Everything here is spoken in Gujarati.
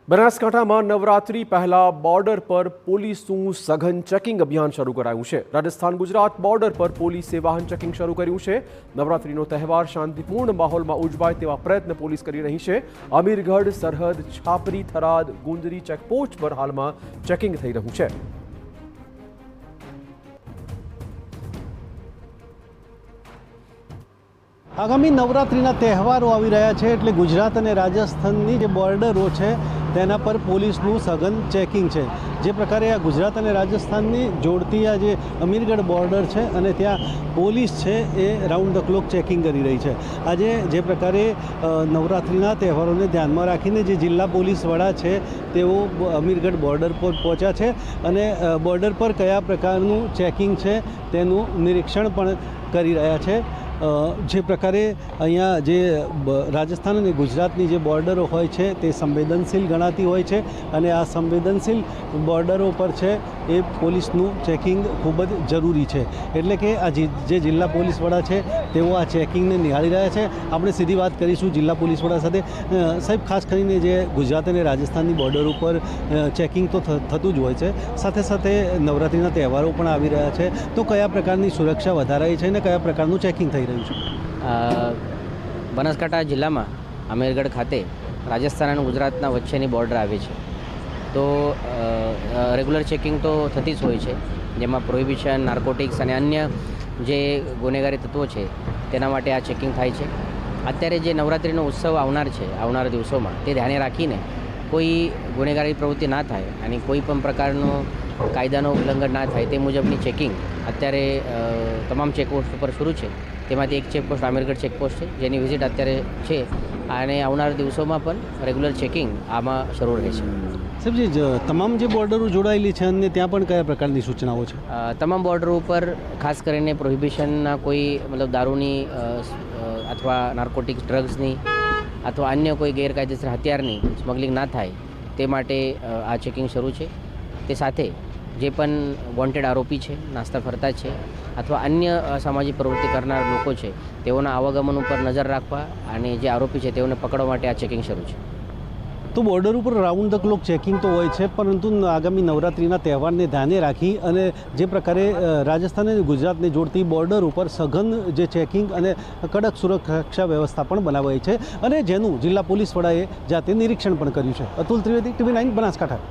બનાસકાંઠામાં નવરાત્રી પહેલા બોર્ડર પર પોલીસનું સઘન ચેકિંગ અભિયાન શરૂ કરાયું છે। રાજસ્થાન ગુજરાત બોર્ડર પર પોલીસે વાહન ચેકિંગ શરૂ કર્યું છે। નવરાત્રીનો તહેવાર શાંતિપૂર્ણ માહોલમાં ઉજવાય તેવા પ્રયત્ન પોલીસ કરી રહી છે। અમીરગઢ, સરહદ, છાપરી, થરાદ, ગુંદરી ચેકપોસ્ટ પર હાલમાં ચેકિંગ થઈ રહ્યું છે। આગામી નવરાત્રિના તહેવારો આવી રહ્યા છે એટલે ગુજરાત અને રાજસ્થાનની જે બોર્ડરો છે તેના પર પોલીસનું સઘન ચેકિંગ છે। જે પ્રકારે આ ગુજરાત અને રાજસ્થાનની જોડતી આ જે અમીરગઢ બોર્ડર છે અને ત્યાં પોલીસ છે એ રાઉન્ડ ધ ક્લોક ચેકિંગ કરી રહી છે। આજે જે પ્રકારે નવરાત્રિના તહેવારોને ધ્યાનમાં રાખીને જે જિલ્લા પોલીસ વડા છે તેઓ અમીરગઢ બોર્ડર પર પહોંચ્યા છે અને બોર્ડર પર કયા પ્રકારનું ચેકિંગ છે તેનું નિરીક્ષણ પણ કરી રહ્યા છે। જે પ્રકારે અહીંયા જે રાજસ્થાન અને ગુજરાતની જે બોર્ડરો હોય છે તે સંવેદનશીલ ગણાતી હોય છે અને આ સંવેદનશીલ બોર્ડરો પર છે એ પોલીસનું ચેકિંગ ખૂબ જ જરૂરી છે। એટલે કે આ જે જિલ્લા પોલીસ વડા છે તેઓ આ ચેકિંગને નિહાળી રહ્યા છે। આપણે સીધી વાત કરીશું જિલ્લા પોલીસ વડા સાથે। સાહેબ, ખાસ કરીને જે ગુજરાત અને રાજસ્થાનની બોર્ડર ઉપર ચેકિંગ તો થતું જ હોય છે, સાથે સાથે નવરાત્રિના તહેવારો પણ આવી રહ્યા છે, તો કયા પ્રકારની સુરક્ષા વધારાઈ છે અને કયા પ્રકારનું ચેકિંગ થઈ રહ્યું છે? બનાસકાંઠા જિલ્લામાં અમીરગઢ ખાતે રાજસ્થાન અને ગુજરાતના વચ્ચેની બોર્ડર આવે છે, તો રેગ્યુલર ચેકિંગ તો થતી જ હોય છે, જેમાં પ્રોહિબિશન, નાર્કોટિક્સ અને અન્ય જે ગુનેગારી તત્વો છે તેના માટે આ ચેકિંગ થાય છે। અત્યારે જે નવરાત્રિનો ઉત્સવ આવનાર દિવસોમાં તે ધ્યાને રાખીને કોઈ ગુનેગારી પ્રવૃત્તિ ના થાય અને કોઈ પણ પ્રકારનું કાયદાનું ઉલ્લંઘન ના થાય તે મુજબની ચેકિંગ અત્યારે તમામ ચેકપોસ્ટ ઉપર શરૂ છે। તેમાંથી એક ચેકપોસ્ટ અમીરગઢ ચેકપોસ્ટ છે, જેની વિઝિટ અત્યારે છે અને આવનાર દિવસોમાં પણ રેગ્યુલર ચેકિંગ આમાં શરૂ રહે છે। સાહેબજી, તમામ જે બોર્ડરો જોડાયેલી છે અને ત્યાં પણ કયા પ્રકારની સૂચનાઓ છે? તમામ બોર્ડરો ઉપર ખાસ કરીને પ્રોહિબિશનના કોઈ દારૂની અથવા નાર્કોટિક્સ, ડ્રગ્સની અથવા અન્ય કોઈ ગેરકાયદેસર હથિયારની સ્મગલિંગ ના થાય તે માટે આ ચેકિંગ શરૂ છે। તે સાથે જે પણ વોન્ટેડ આરોપી છે, નાસ્તા ફરતા છે અથવા અન્ય અસામાજિક પ્રવૃત્તિ કરનાર લોકો છે તેઓના આવાગમન ઉપર નજર રાખવા અને જે આરોપી છે તેઓને પકડવા માટે આ ચેકિંગ શરૂ છે। તો બોર્ડર ઉપર રાઉન્ડ ધ ક્લોક ચેકિંગ તો હોય છે, પરંતુ આગામી નવરાત્રિના તહેવારને ધ્યાને રાખી અને જે પ્રકારે રાજસ્થાન અને ગુજરાતને જોડતી બોર્ડર ઉપર સઘન જે ચેકિંગ અને કડક સુરક્ષા વ્યવસ્થા પણ બનાવાઈ છે અને જેનું જિલ્લા પોલીસ વડાએ જાતે નિરીક્ષણ પણ કર્યું છે। અતુલ ત્રિવેદી, TV9 બનાસકાંઠા।